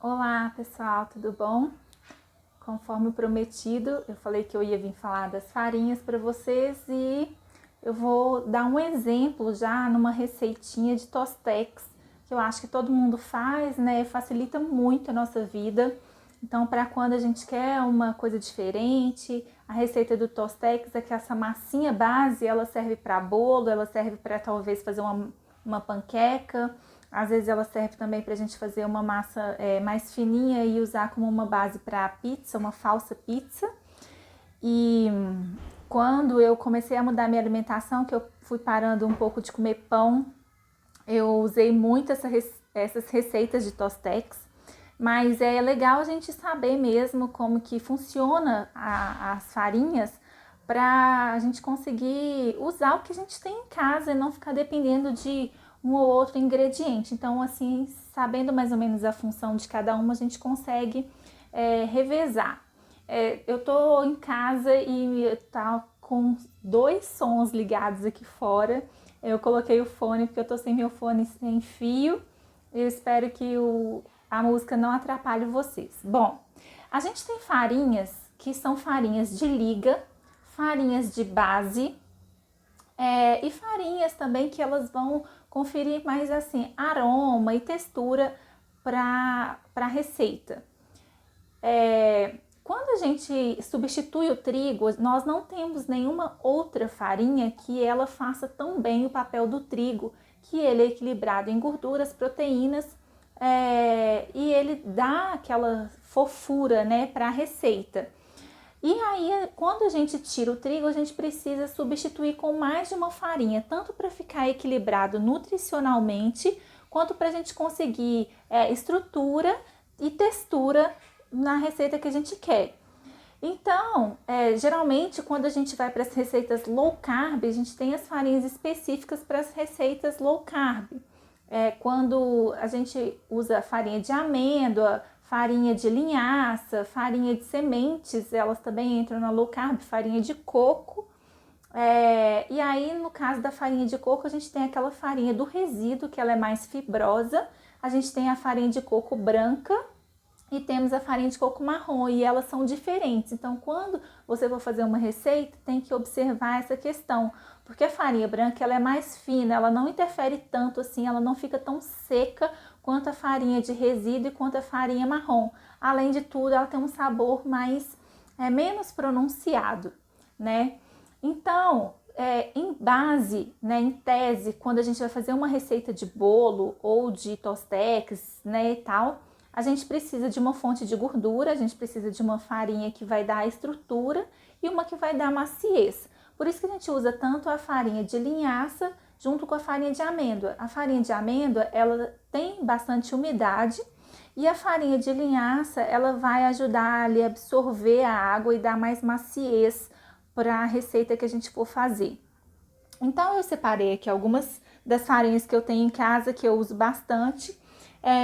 Olá pessoal, tudo bom? Conforme prometido, eu falei que eu ia vir falar das farinhas para vocês e eu vou dar um exemplo já numa receitinha de Tostex, que eu acho que todo mundo faz, né? Facilita muito a nossa vida. Então, para quando a gente quer uma coisa diferente, a receita do Tostex é que essa massinha base, ela serve para bolo, ela serve para talvez fazer uma panqueca. Às vezes ela serve também para a gente fazer uma massa mais fininha e usar como uma base para pizza, uma falsa pizza. E quando eu comecei a mudar minha alimentação, que eu fui parando um pouco de comer pão, eu usei muito essas receitas de Tostex. Mas é legal a gente saber mesmo como que funciona as farinhas para a gente conseguir usar o que a gente tem em casa e não ficar dependendo de um ou outro ingrediente. Então, assim, sabendo mais ou menos a função de cada uma, a gente consegue revezar. Eu tô em casa e tá com dois sons ligados aqui fora. Eu coloquei o fone porque eu tô sem meu fone sem fio. Eu espero que a música não atrapalhe vocês. Bom, a gente tem farinhas que são farinhas de liga, farinhas de base e farinhas também que elas vão conferir mais assim aroma e textura para a receita. Quando a gente substitui o trigo, nós não temos nenhuma outra farinha que ela faça tão bem o papel do trigo, que ele é equilibrado em gorduras, proteínas e ele dá aquela fofura, né, para a receita. E aí, quando a gente tira o trigo, a gente precisa substituir com mais de uma farinha, tanto para ficar equilibrado nutricionalmente, quanto para a gente conseguir estrutura e textura na receita que a gente quer. Então, geralmente, quando a gente vai para as receitas low carb, a gente tem as farinhas específicas para as receitas low carb. Quando a gente usa farinha de amêndoa, farinha de linhaça, farinha de sementes, elas também entram na low carb, farinha de coco. E aí, no caso da farinha de coco, a gente tem aquela farinha do resíduo, que ela é mais fibrosa. A gente tem a farinha de coco branca e temos a farinha de coco marrom, e elas são diferentes. Então, quando você for fazer uma receita, tem que observar essa questão, porque a farinha branca ela é mais fina, ela não interfere tanto assim, ela não fica tão seca quanto a farinha de resíduo e quanto a farinha marrom. Além de tudo, ela tem um sabor menos pronunciado, né? Então, em base, né, em tese, quando a gente vai fazer uma receita de bolo ou de tostex, né, e tal, a gente precisa de uma fonte de gordura, a gente precisa de uma farinha que vai dar estrutura e uma que vai dar maciez. Por isso que a gente usa tanto a farinha de linhaça junto com a farinha de amêndoa. A farinha de amêndoa, ela tem bastante umidade e a farinha de linhaça, ela vai ajudar ali a absorver a água e dar mais maciez para a receita que a gente for fazer. Então, eu separei aqui algumas das farinhas que eu tenho em casa, que eu uso bastante.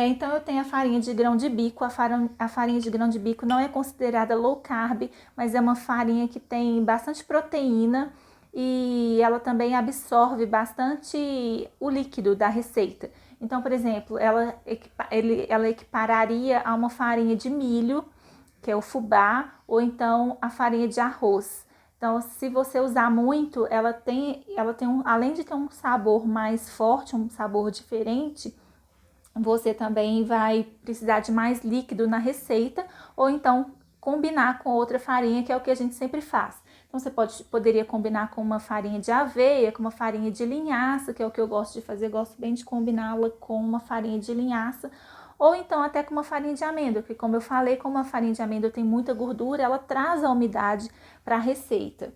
Então, eu tenho a farinha de grão de bico. A farinha de grão de bico não é considerada low carb, mas é uma farinha que tem bastante proteína e ela também absorve bastante o líquido da receita. Então, por exemplo, ela equipararia a uma farinha de milho, que é o fubá, ou então a farinha de arroz. Então, se você usar muito, além de ter um sabor mais forte, um sabor diferente, você também vai precisar de mais líquido na receita, ou então combinar com outra farinha, que é o que a gente sempre faz. Então, você poderia combinar com uma farinha de aveia, com uma farinha de linhaça, que é o que eu gosto de fazer, eu gosto bem de combiná-la com uma farinha de linhaça, ou então até com uma farinha de amêndoa, que como eu falei, como a farinha de amêndoa tem muita gordura, ela traz a umidade para a receita.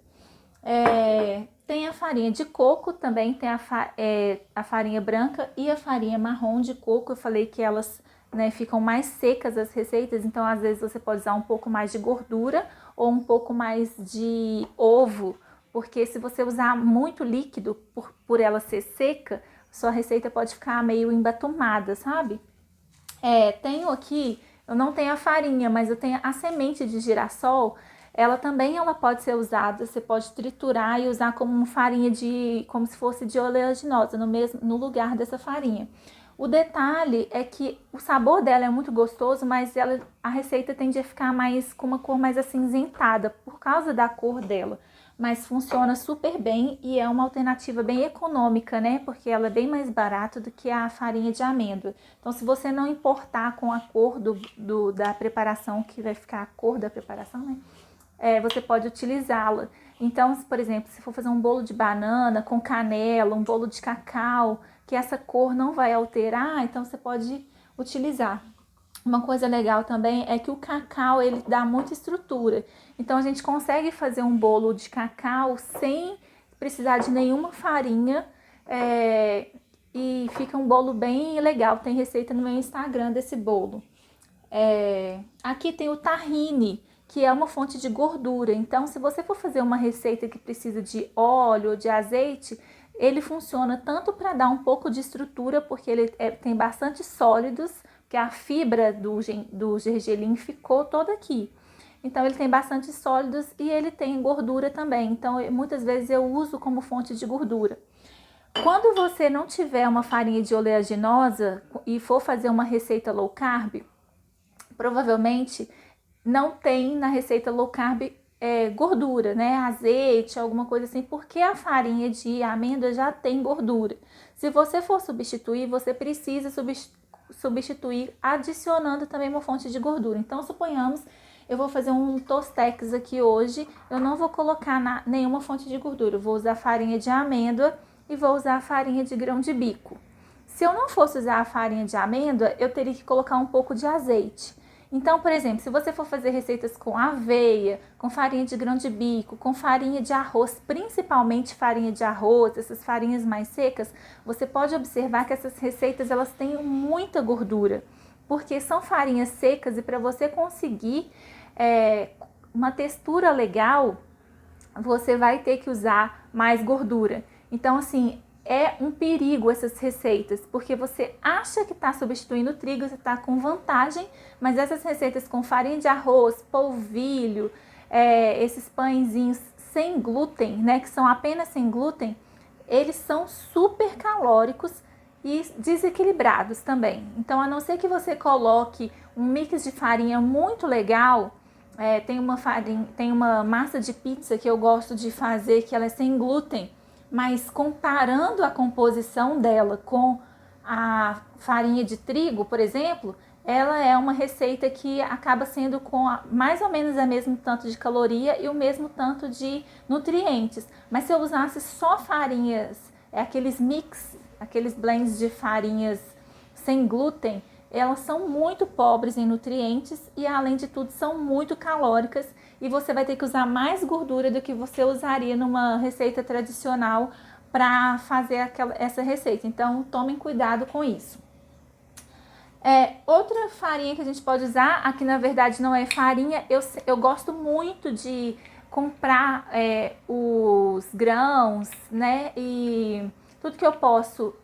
Tem a farinha de coco, também tem a farinha branca e a farinha marrom de coco. Eu falei que elas, né, ficam mais secas as receitas, então às vezes você pode usar um pouco mais de gordura ou um pouco mais de ovo, porque se você usar muito líquido por ela ser seca, sua receita pode ficar meio embatumada, sabe? Tenho aqui, eu não tenho a farinha, mas eu tenho a semente de girassol. Ela pode ser usada, você pode triturar e usar como uma farinha como se fosse de oleaginosa, no lugar dessa farinha. O detalhe é que o sabor dela é muito gostoso, mas a receita tende a ficar mais com uma cor mais acinzentada por causa da cor dela. Mas funciona super bem e é uma alternativa bem econômica, né? Porque ela é bem mais barata do que a farinha de amêndoa. Então, se você não importar com a cor da preparação, que vai ficar a cor da preparação, né? Você pode utilizá-la. Então, por exemplo, se for fazer um bolo de banana com canela, um bolo de cacau, que essa cor não vai alterar, então você pode utilizar. Uma coisa legal também é que o cacau, ele dá muita estrutura. Então, a gente consegue fazer um bolo de cacau sem precisar de nenhuma farinha, e fica um bolo bem legal. Tem receita no meu Instagram desse bolo. Aqui tem o tahine, que é uma fonte de gordura. Então, se você for fazer uma receita que precisa de óleo ou de azeite, ele funciona tanto para dar um pouco de estrutura, porque ele tem bastante sólidos, que a fibra do gergelim ficou toda aqui. Então, ele tem bastante sólidos e ele tem gordura também. Então, muitas vezes eu uso como fonte de gordura. Quando você não tiver uma farinha de oleaginosa e for fazer uma receita low carb, provavelmente não tem na receita low carb gordura, né? Azeite, alguma coisa assim, porque a farinha de amêndoa já tem gordura. Se você for substituir, você precisa substituir adicionando também uma fonte de gordura. Então, suponhamos, eu vou fazer um tostex aqui hoje, eu não vou colocar nenhuma fonte de gordura, eu vou usar farinha de amêndoa e vou usar a farinha de grão de bico. Se eu não fosse usar a farinha de amêndoa, eu teria que colocar um pouco de azeite. Então, por exemplo, se você for fazer receitas com aveia, com farinha de grão de bico, com farinha de arroz, principalmente farinha de arroz, essas farinhas mais secas, você pode observar que essas receitas elas têm muita gordura, porque são farinhas secas e para você conseguir uma textura legal, você vai ter que usar mais gordura. Então, assim, é um perigo essas receitas, porque você acha que está substituindo o trigo, você está com vantagem, mas essas receitas com farinha de arroz, polvilho, esses pãezinhos sem glúten, né, que são apenas sem glúten, eles são super calóricos e desequilibrados também. Então, a não ser que você coloque um mix de farinha muito legal, tem uma massa de pizza que eu gosto de fazer, que ela é sem glúten, mas comparando a composição dela com a farinha de trigo, por exemplo, ela é uma receita que acaba sendo com mais ou menos o mesmo tanto de caloria e o mesmo tanto de nutrientes. Mas se eu usasse só farinhas, aqueles mix, aqueles blends de farinhas sem glúten, elas são muito pobres em nutrientes e, além de tudo, são muito calóricas e você vai ter que usar mais gordura do que você usaria numa receita tradicional para fazer essa receita. Então, tomem cuidado com isso. Outra farinha que a gente pode usar, aqui na verdade não é farinha, eu gosto muito de comprar os grãos, né, e tudo que eu posso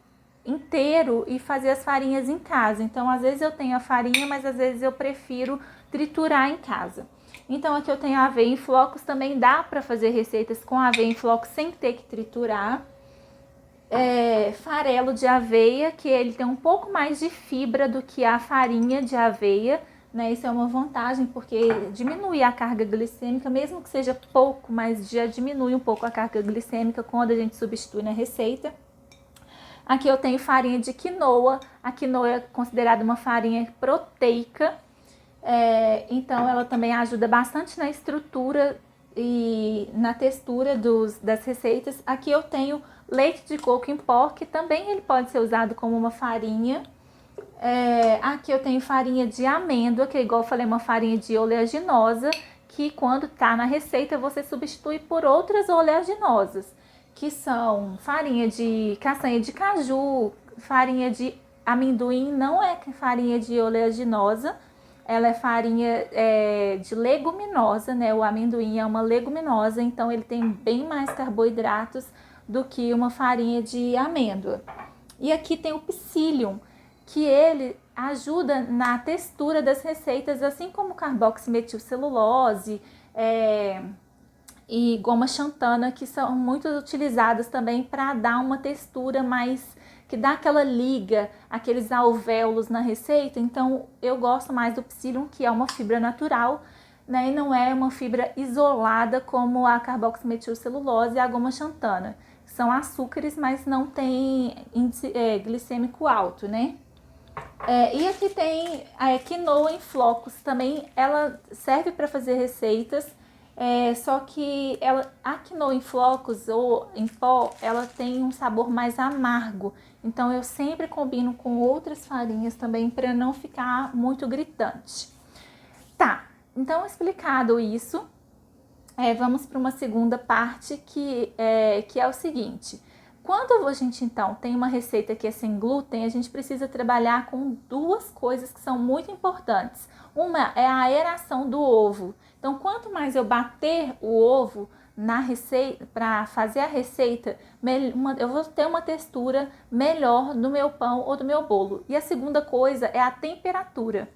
inteiro e fazer as farinhas em casa. Então, às vezes eu tenho a farinha, mas às vezes eu prefiro triturar em casa. Então, aqui eu tenho aveia em flocos, também dá para fazer receitas com aveia em flocos sem ter que triturar. Farelo de aveia, que ele tem um pouco mais de fibra do que a farinha de aveia, né? Isso é uma vantagem, porque diminui a carga glicêmica, mesmo que seja pouco, mas já diminui um pouco a carga glicêmica quando a gente substitui na receita. Aqui eu tenho farinha de quinoa. A quinoa é considerada uma farinha proteica, então ela também ajuda bastante na estrutura e na textura das receitas. Aqui eu tenho leite de coco em pó, que também ele pode ser usado como uma farinha. Aqui eu tenho farinha de amêndoa, que é igual eu falei, uma farinha de oleaginosa, que quando tá na receita você substitui por outras oleaginosas, que são farinha de castanha de caju, farinha de amendoim, não é farinha de oleaginosa, ela é farinha de leguminosa, né? O amendoim é uma leguminosa, então ele tem bem mais carboidratos do que uma farinha de amêndoa. E aqui tem o psyllium, que ele ajuda na textura das receitas, assim como carboximetilcelulose, e goma xantana, que são muito utilizadas também para dar uma textura mais, que dá aquela liga, aqueles alvéolos na receita. Então eu gosto mais do psyllium, que é uma fibra natural, né, e não é uma fibra isolada como a carboximetilcelulose e a goma xantana. São açúcares, mas não tem índice glicêmico alto, né? E aqui tem a quinoa em flocos também, ela serve para fazer receitas, só que a quinoa em flocos ou em pó, ela tem um sabor mais amargo. Então eu sempre combino com outras farinhas também para não ficar muito gritante. Tá, então explicado isso, vamos para uma segunda parte que é o seguinte. Quando a gente então tem uma receita que é sem glúten, a gente precisa trabalhar com duas coisas que são muito importantes. Uma é a aeração do ovo. Então, quanto mais eu bater o ovo na receita, para fazer a receita, eu vou ter uma textura melhor do meu pão ou do meu bolo. E a segunda coisa é a temperatura.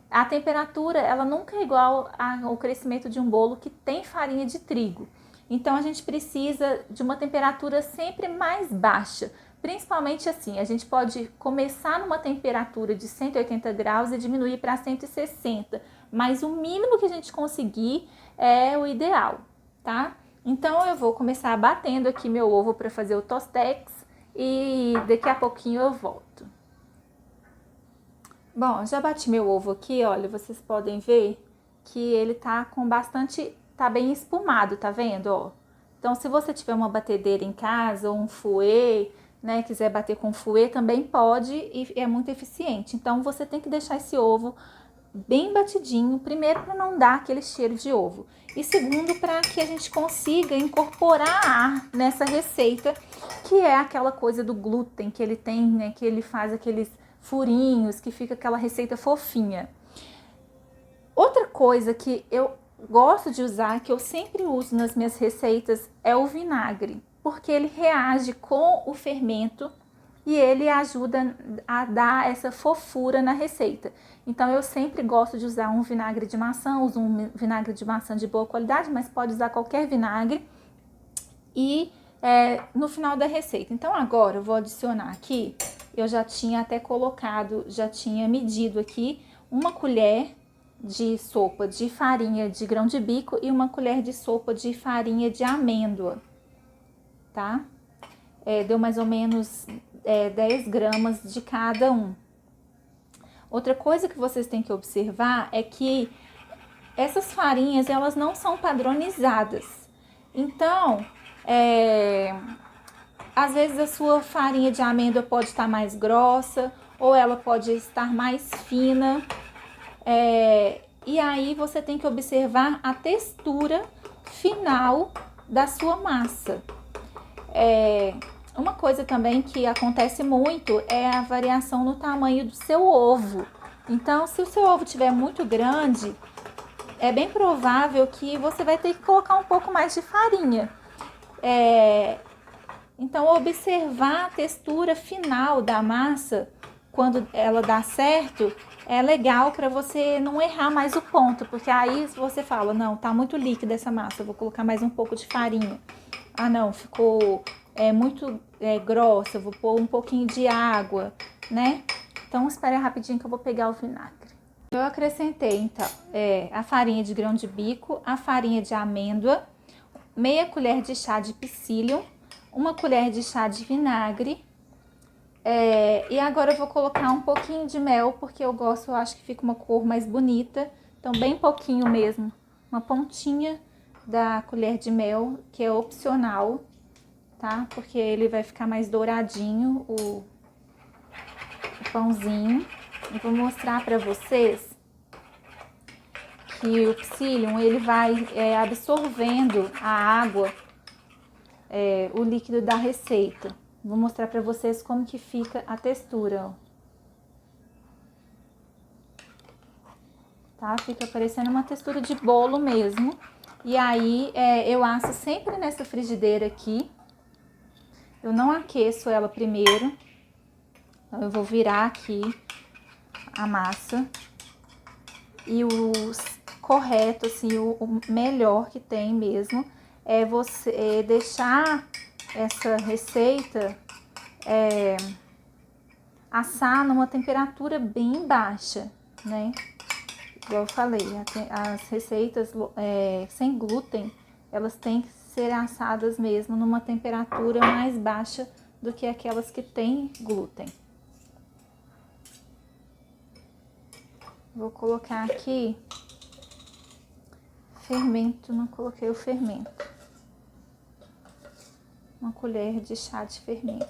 A temperatura, ela nunca é igual ao crescimento de um bolo que tem farinha de trigo. Então a gente precisa de uma temperatura sempre mais baixa, principalmente assim, a gente pode começar numa temperatura de 180 graus e diminuir para 160, mas o mínimo que a gente conseguir é o ideal, tá? Então eu vou começar batendo aqui meu ovo para fazer o tostex e daqui a pouquinho eu volto. Bom, já bati meu ovo aqui, olha, vocês podem ver que ele tá com bastante... Tá bem espumado, tá vendo, ó? Então, se você tiver uma batedeira em casa ou um fouet, né, quiser bater com fouet, também pode e é muito eficiente. Então, você tem que deixar esse ovo bem batidinho, primeiro para não dar aquele cheiro de ovo e segundo para que a gente consiga incorporar ar nessa receita, que é aquela coisa do glúten que ele tem, né, que ele faz aqueles furinhos, que fica aquela receita fofinha. Outra coisa que eu gosto de usar, que eu sempre uso nas minhas receitas, é o vinagre, porque ele reage com o fermento e ele ajuda a dar essa fofura na receita. Então eu sempre gosto de usar um vinagre de maçã, uso um vinagre de maçã de boa qualidade, mas pode usar qualquer vinagre. E no final da receita. Então agora eu vou adicionar aqui, eu já tinha até colocado, já tinha medido aqui, uma colher de sopa de farinha de grão de bico e uma colher de sopa de farinha de amêndoa, tá? Deu mais ou menos 10 gramas de cada um. Outra coisa que vocês têm que observar é que essas farinhas, elas não são padronizadas. Então, às vezes a sua farinha de amêndoa pode estar mais grossa ou ela pode estar mais fina. E aí você tem que observar a textura final da sua massa. Uma coisa também que acontece muito é a variação no tamanho do seu ovo. Então, se o seu ovo estiver muito grande, é bem provável que você vai ter que colocar um pouco mais de farinha. Então, observar a textura final da massa, quando ela dá certo, é legal para você não errar mais o ponto, porque aí você fala, não, tá muito líquida essa massa, eu vou colocar mais um pouco de farinha. Ah, não, ficou muito grossa, eu vou pôr um pouquinho de água, né? Então, espere rapidinho que eu vou pegar o vinagre. Eu acrescentei, então, a farinha de grão de bico, a farinha de amêndoa, meia colher de chá de psyllium, uma colher de chá de vinagre. E agora eu vou colocar um pouquinho de mel, porque eu acho que fica uma cor mais bonita. Então, bem pouquinho mesmo, uma pontinha da colher de mel, que é opcional, tá? Porque ele vai ficar mais douradinho, o pãozinho. Eu vou mostrar pra vocês que o psyllium, ele vai absorvendo a água, o líquido da receita. Vou mostrar pra vocês como que fica a textura, ó. Tá? Fica parecendo uma textura de bolo mesmo. E aí, eu asso sempre nessa frigideira aqui. Eu não aqueço ela primeiro. Então, eu vou virar aqui a massa. E o correto, assim, o melhor que tem mesmo, é você deixar essa receita assar numa temperatura bem baixa, né? Igual eu falei, as receitas sem glúten, elas têm que ser assadas mesmo numa temperatura mais baixa do que aquelas que têm glúten. Vou colocar aqui fermento, não coloquei o fermento. Uma colher de chá de fermento.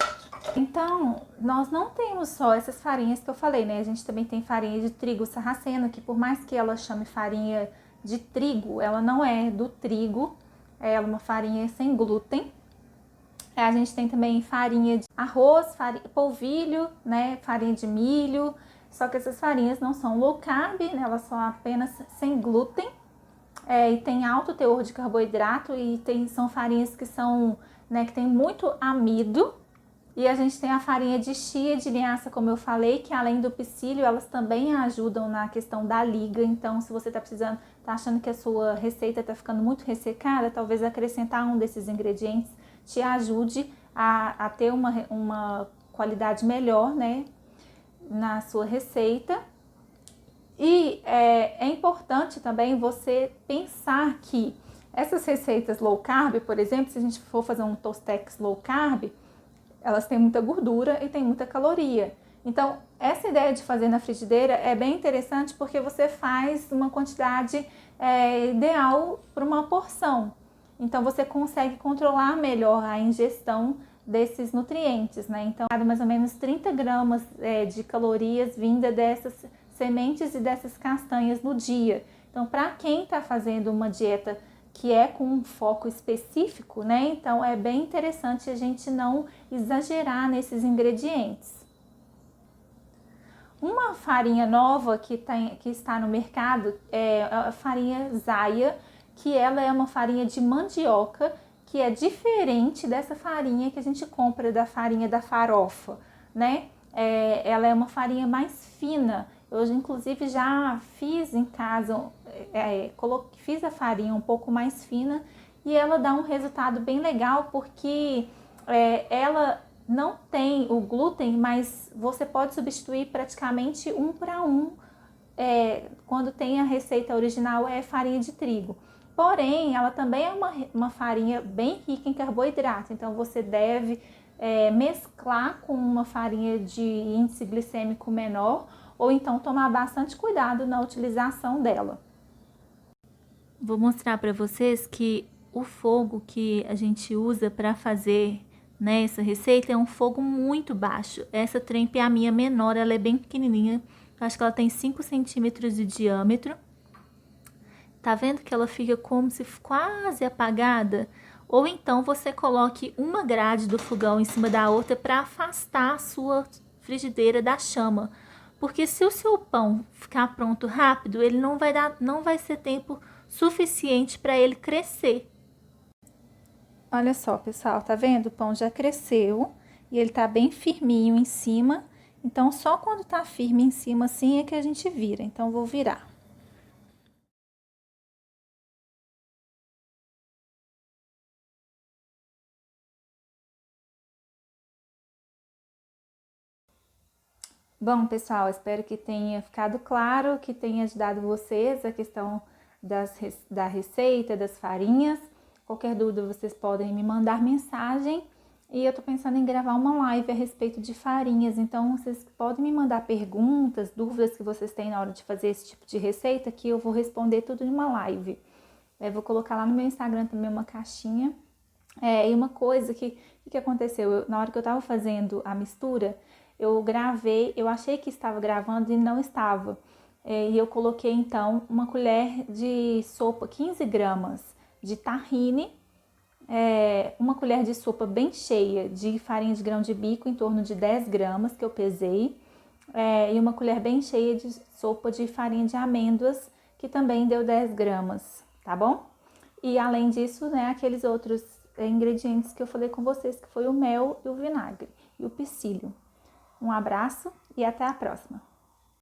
Então, nós não temos só essas farinhas que eu falei, né? A gente também tem farinha de trigo sarraceno, que por mais que ela chame farinha de trigo, ela não é do trigo, é uma farinha sem glúten. A gente tem também farinha de arroz, polvilho, né? Farinha de milho, só que essas farinhas não são low carb, né? Elas são apenas sem glúten. E tem alto teor de carboidrato e são farinhas que são, né, que tem muito amido. E a gente tem a farinha de chia, de linhaça, como eu falei, que além do psyllium, elas também ajudam na questão da liga. Então, se você tá achando que a sua receita tá ficando muito ressecada, talvez acrescentar um desses ingredientes te ajude a ter uma qualidade melhor, né, na sua receita. E é importante também você pensar que essas receitas low carb, por exemplo, se a gente for fazer um Tostex low carb, elas têm muita gordura e tem muita caloria. Então, essa ideia de fazer na frigideira é bem interessante porque você faz uma quantidade ideal para uma porção. Então, você consegue controlar melhor a ingestão desses nutrientes, né? Então, mais ou menos 30 gramas de calorias vinda dessas sementes e dessas castanhas no dia. Então, para quem está fazendo uma dieta que é com um foco específico, né? Então, é bem interessante a gente não exagerar nesses ingredientes. Uma farinha nova que está no mercado é a farinha Zaya, que ela é uma farinha de mandioca, que é diferente dessa farinha que a gente compra da farinha da farofa, né? Ela é uma farinha mais fina. Eu, inclusive, já fiz em casa, fiz a farinha um pouco mais fina e ela dá um resultado bem legal porque ela não tem o glúten, mas você pode substituir praticamente 1 para 1 quando tem a receita original é farinha de trigo. Porém, ela também é uma farinha bem rica em carboidrato, então você deve mesclar com uma farinha de índice glicêmico menor ou então tomar bastante cuidado na utilização dela. Vou mostrar para vocês que o fogo que a gente usa para fazer, né, essa receita é um fogo muito baixo. Essa trempe é a minha menor, ela é bem pequenininha, acho que ela tem 5 centímetros de diâmetro. Tá vendo que ela fica como se quase apagada? Ou então você coloque uma grade do fogão em cima da outra para afastar a sua frigideira da chama. Porque se o seu pão ficar pronto rápido, ele não vai ser tempo suficiente para ele crescer. Olha só, pessoal, tá vendo? O pão já cresceu e ele tá bem firminho em cima. Então, só quando tá firme em cima assim é que a gente vira. Então, vou virar. Bom, pessoal, espero que tenha ficado claro, que tenha ajudado vocês a questão da receita, das farinhas. Qualquer dúvida, vocês podem me mandar mensagem. E eu tô pensando em gravar uma live a respeito de farinhas, então vocês podem me mandar perguntas, dúvidas que vocês têm na hora de fazer esse tipo de receita, que eu vou responder tudo em uma live. Eu vou colocar lá no meu Instagram também uma caixinha. E uma coisa que aconteceu, na hora que eu tava fazendo a mistura, eu gravei, eu achei que estava gravando e não estava. E eu coloquei então uma colher de sopa, 15 gramas de tahine, uma colher de sopa bem cheia de farinha de grão de bico, em torno de 10 gramas que eu pesei, e uma colher bem cheia de sopa de farinha de amêndoas, que também deu 10 gramas, tá bom? E além disso, né, aqueles outros ingredientes que eu falei com vocês, que foi o mel e o vinagre e o psyllium. Um abraço e até a próxima!